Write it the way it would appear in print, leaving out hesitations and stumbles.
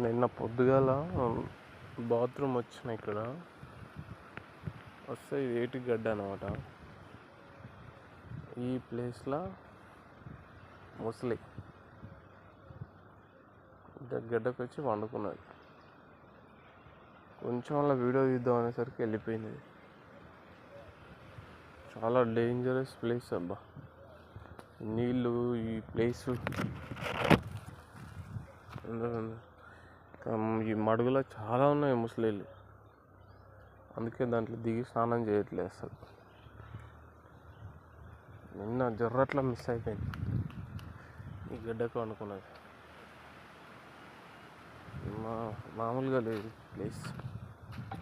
నిన్న పొద్దుగాల బాత్రూమ్ వచ్చిన ఇక్కడ వస్తే ఇది ఏటిగడ్డ అనమాట. ఈ ప్లేస్లో ముసలి గడ్డకు వచ్చి వండుకున్నది. కొంచెం అలా వీడియో తీద్దాం అనేసరికి వెళ్ళిపోయింది. చాలా డేంజరస్ ప్లేస్ అబ్బా. నీళ్ళు ఈ ప్లేసు ఈ మడుగులో చాలా ఉన్నాయి ముసలిళ్ళు. అందుకే దాంట్లో దిగి స్నానం చేయట్లేదు అసలు. నిన్న జర్రట్లా మిస్ అయిపోయింది ఈ గడ్డకు అనుకున్నది. మామూలుగా లేదు ప్లేస్.